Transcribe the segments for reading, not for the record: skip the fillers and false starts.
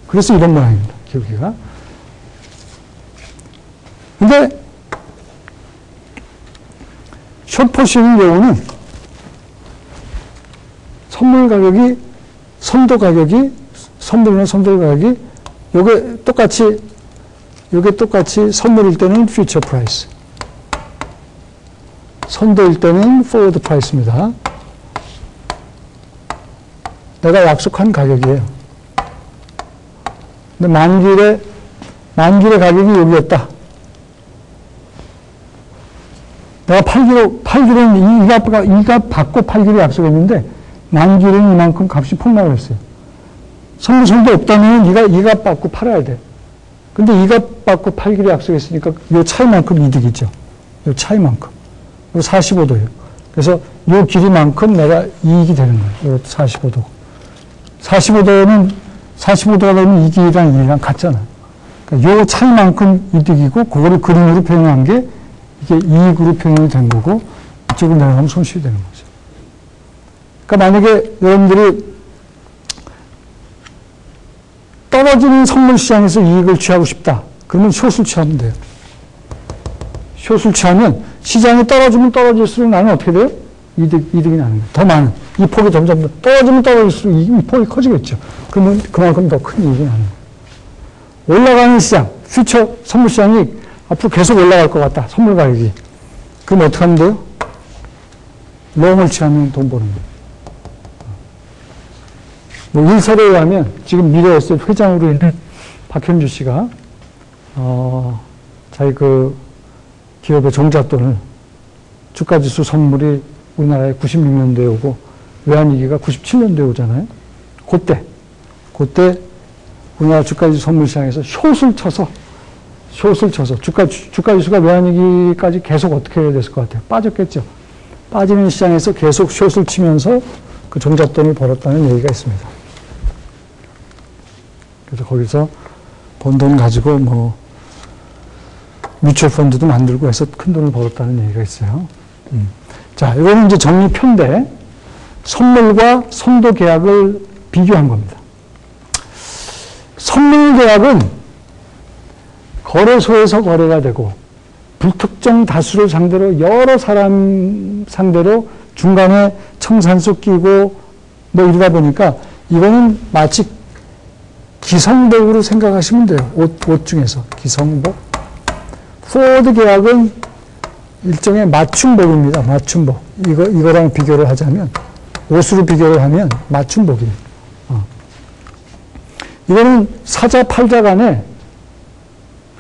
그래서 이런 모양입니다. 기울기가. 근데 숏 포지션의 경우는 선물 가격이, 선도 가격이, 선물이나 선도 가격이 요게 똑같이 선물일 때는 퓨처 프라이스, 선도일 때는 포워드 프라이스입니다. 내가 약속한 가격이에요. 근데 만기의 가격이 여기였다. 내가 팔기로는 이 값 받고 팔기로 약속했는데 만기로는 이만큼 값이 폭락을 했어요. 선물선도 없다면 이 값 받고 팔아야 돼. 근데 이 값 받고 팔기로 약속했으니까 요 차이만큼 이득이죠. 요 차이만큼. 요 45도예요. 그래서 요 길이만큼 내가 이익이 되는 거예요. 요 45도. 45도가 되면 이 길이랑 같잖아. 그러니까 요 차이만큼 이득이고, 그거를 그림으로 표현한 게 이게 이익으로 표현이 된 거고, 이쪽으로 내려가면 손실이 되는 거죠. 그러니까 만약에 여러분들이 떨어지는 선물 시장에서 이익을 취하고 싶다. 그러면 숏을 취하면 돼요. 숏을 취하면 시장이 떨어지면 떨어질수록 나는 어떻게 돼요? 이득이 나는 거예요. 더 많은. 이 폭이 점점 떨어지면 떨어질수록 이 폭이 커지겠죠. 그러면 그만큼 더 큰 이익이 나는 거예요. 올라가는 시장, 퓨처 선물 시장이 앞으로 계속 올라갈 것 같다. 선물 가격이. 그럼 어떻게 하면 돼요? 롱을 취하면 돈 버는 거예요. 뭐 일설에 의하면 지금 미래에셋 회장으로 있는 박현주 씨가 자기 그 기업의 종잣돈을, 주가지수 선물이 우리나라에 96년도에 오고 외환위기가 97년도에 오잖아요. 그때 우리나라 주가지수 선물 시장에서 숏을 쳐서 주가지수가 외환위기까지 계속 어떻게 해야 됐을 것 같아요? 빠졌겠죠. 빠지는 시장에서 계속 숏을 치면서 그 종잣돈을 벌었다는 얘기가 있습니다. 그래서 거기서 번 돈 가지고 뭐 뮤추얼 펀드도 만들고 해서 큰 돈을 벌었다는 얘기가 있어요. 자, 이거는 이제 정리편인데 선물과 선도 계약을 비교한 겁니다. 선물 계약은 거래소에서 거래가 되고 불특정 다수를 상대로, 여러 사람 상대로 중간에 청산서 끼고 뭐 이러다 보니까 이거는 마치 기성복으로 생각하시면 돼요. 옷 중에서 기성복. 포워드 계약은 일종의 맞춤복입니다. 맞춤복. 이거랑 비교를 하자면, 옷으로 비교를 하면 맞춤복이에요. 이거는 사자, 팔자 간에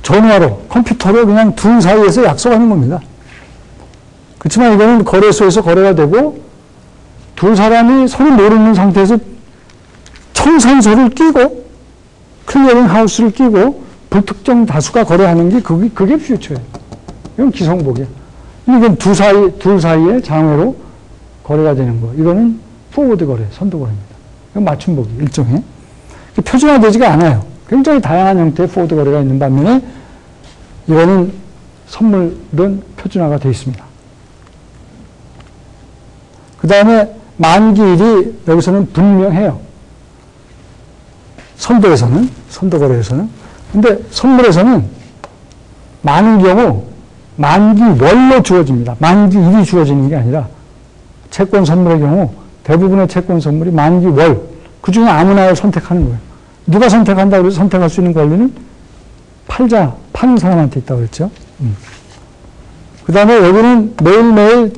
전화로, 컴퓨터로 그냥 둘 사이에서 약속하는 겁니다. 그렇지만 이거는 거래소에서 거래가 되고, 두 사람이 서로 모르는 상태에서 청산서를 끼고, 클리어링 하우스를 끼고, 불특정 다수가 거래하는 게 그게 퓨처예요. 이건 기성복이에요. 이건 둘 사이에 장외로 거래가 되는 거. 이거는 포워드 거래, 선도 거래입니다. 이건 맞춤복이 일종의. 표준화되지가 않아요. 굉장히 다양한 형태의 포워드 거래가 있는 반면에 이거는 선물은 표준화가 되어 있습니다. 그 다음에 만기일이 여기서는 분명해요. 선도 거래에서는. 근데 선물에서는 많은 경우 만기월로 주어집니다. 만기일이 주어지는 게 아니라 채권 선물의 경우 대부분의 채권 선물이 만기월, 그 중에 아무나를 선택하는 거예요. 누가 선택한다고 해서 선택할 수 있는 권리는 파는 사람한테 있다고 그랬죠. 그 다음에 여기는 매일매일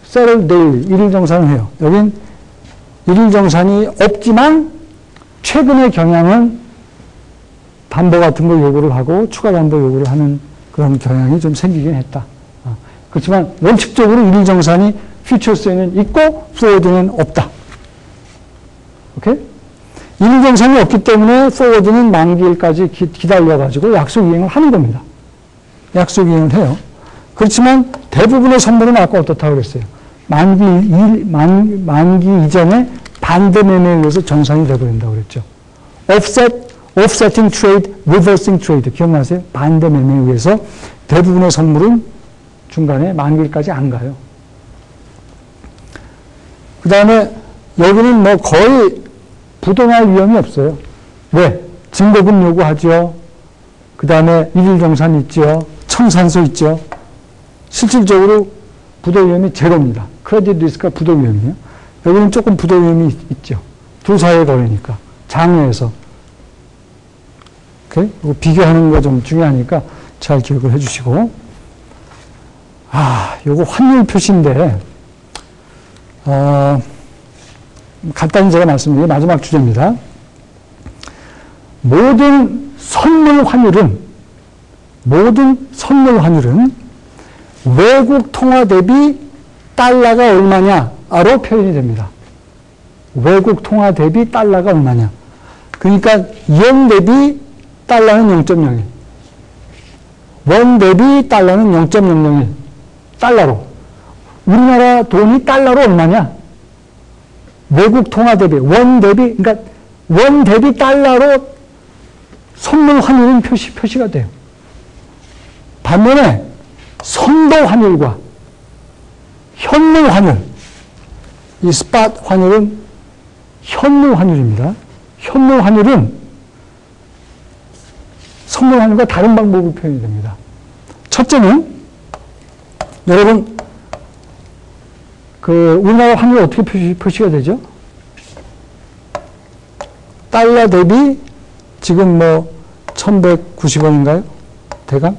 settle daily, 일일 정산을 해요. 여긴 일일 정산이 없지만 최근의 경향은 담보 같은 걸 요구를 하고 추가 담보 요구를 하는 그런 경향이 좀 생기긴 했다. 그렇지만 원칙적으로 일일 정산이 퓨처스에는 있고 포워드는 없다. 오케이? 일일 정산이 없기 때문에 포워드는 만기일까지 기다려가지고 약속 이행을 하는 겁니다. 약속 이행을 해요. 그렇지만 대부분의 선물은 아까 어떻다고 그랬어요? 만기 이전에 반대 매매에 의해서 정산이 되어버린다고 그랬죠. offsetting trade, reversing trade. 기억나세요? 반대 매매에 의해서 대부분의 선물은 중간에 만기일까지 안 가요. 그 다음에 여기는 뭐 거의 부동할 위험이 없어요. 왜? 증거금 요구하죠. 그 다음에 일일정산 있죠. 청산서 있죠. 실질적으로 부도 위험이 제로입니다. 크레딧 리스크가 부도 위험이에요. 여기는 조금 부도 위험이 있죠. 두 사이에 걸리니까. 장외에서. 오케이? 비교하는 거 좀 중요하니까 잘 기억을 해 주시고. 요거 환율 표시인데, 간단히 제가 말씀드린 게 마지막 주제입니다. 모든 선물 환율은 외국 통화 대비 달러가 얼마냐로 표현이 됩니다. 외국 통화 대비 달러가 얼마냐. 그러니까 yen 대비 달러는 0.01, 원 대비 달러는 0.001 달러로. 우리나라 돈이 달러로 얼마냐? 외국 통화 대비, 원 대비, 그러니까 원 대비 달러로 선물 환율은 표시가 돼요. 반면에 선도 환율과 현물 환율, 이 스팟 환율은 현물 환율입니다. 현물 환율은 선물 환율과 다른 방법으로 표현이 됩니다. 첫째는 여러분 우리나라 환율 어떻게 표시가 되죠? 달러 대비 지금 1190원인가요? 대강?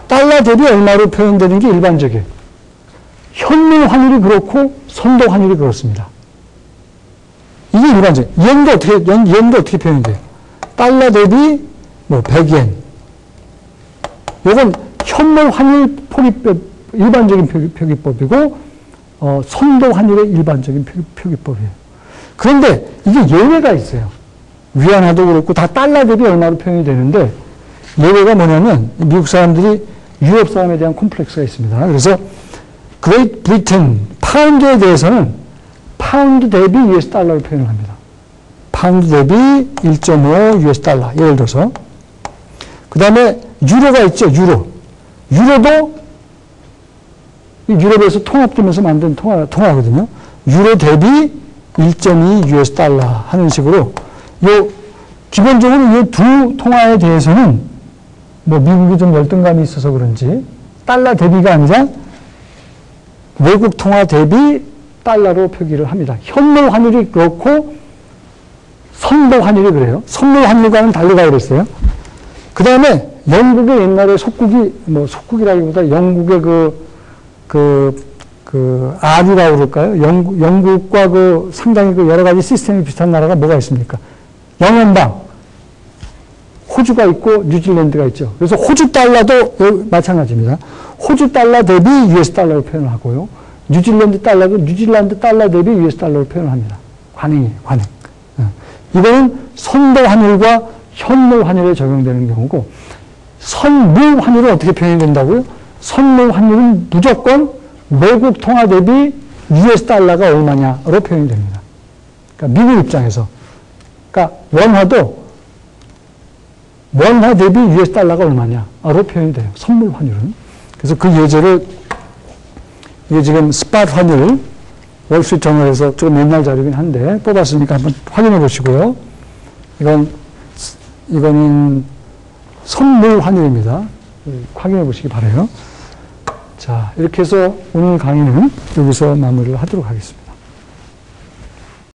달러 대비 얼마로 표현되는 게 일반적이에요. 현물 환율이 그렇고 선도 환율이 그렇습니다. 이게 일반적이에요. yen도 어떻게 표현이 돼요? 달러 대비 100yen. 이건 현물 환율 일반적인 표기법이고, 선도 환율의 일반적인 표기법이에요. 그런데 이게 예외가 있어요. 위안화도 그렇고 다 달러 대비 얼마로 표현이 되는데, 예외가 뭐냐면 미국 사람들이 유럽 사람에 대한 콤플렉스가 있습니다. 그래서 그레이트 브리튼 파운드에 대해서는 파운드 대비 US 달러로 표현을 합니다. 파운드 대비 1.5 US 달러. 예를 들어서. 그 다음에 유로가 있죠. 유로도 유럽에서 통합되면서 만든 통화거든요. 유로 대비 1.2 US 달러 하는 식으로 기본적으로 이 두 통화에 대해서는 미국이 좀 열등감이 있어서 그런지 달러 대비가 아니라 외국 통화 대비 달러로 표기를 합니다. 현물 환율이 그렇고 선도 환율이 그래요. 선물 환율과는 다르다 그랬어요. 그 다음에 영국의 옛날에 속국이라기보다 영국의 아류라고 그럴까요? 영국과 상당히 여러 가지 시스템이 비슷한 나라가 뭐가 있습니까? 영연방, 호주가 있고 뉴질랜드가 있죠. 그래서 호주 달러도 마찬가지입니다. 호주 달러 대비 US 달러로 표현을 하고요. 뉴질랜드 달러도 뉴질랜드 달러 대비 US 달러로 표현을 합니다. 관행이에요, 관행. 이거는 선도 환율과 현물 환율에 적용되는 경우고, 선물 환율은 어떻게 표현이 된다고요? 선물 환율은 무조건 외국 통화 대비 US 달러가 얼마냐로 표현이 됩니다. 그러니까 미국 입장에서. 그러니까 원화 대비 US 달러가 얼마냐로 표현이 돼요. 선물 환율은. 그래서 그 예제를, 이게 지금 스팟 환율, 월스트리트 저널에서 조금 옛날 자료긴 한데 뽑았으니까 한번 확인해 보시고요. 이거는 선물 환율입니다. 확인해 보시기 바라요. 자, 이렇게 해서 오늘 강의는 여기서 마무리를 하도록 하겠습니다.